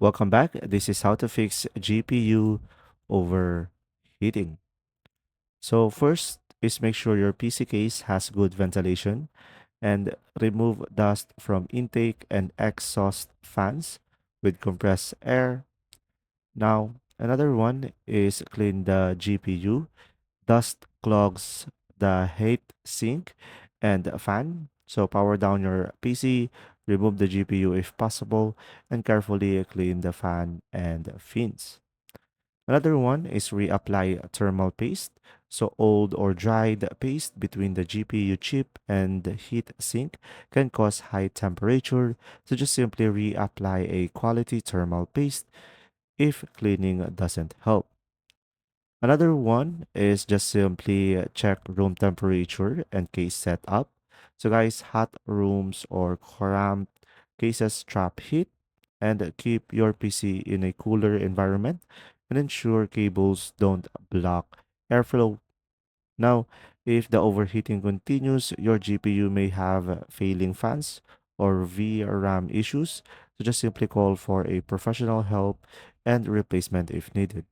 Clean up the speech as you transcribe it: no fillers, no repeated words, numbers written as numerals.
Welcome back. This is how to fix GPU overheating. So first is make sure your PC case has good ventilation and remove dust from intake and exhaust fans with compressed air. Now, another one is clean the GPU. Dust clogs the heat sink and fan. So power down your PC, remove the GPU if possible, and carefully clean the fan and fins. Another one is reapply thermal paste. So old or dried paste between the GPU chip and the heat sink can cause high temperature. So just simply reapply a quality thermal paste if cleaning doesn't help. Another one is just simply check room temperature and case setup. So guys, hot rooms or cramped cases trap heat and keep your PC in a cooler environment and ensure cables don't block airflow. Now, if the overheating continues, your GPU may have failing fans or VRAM issues. So just simply call for a professional help and replacement if needed.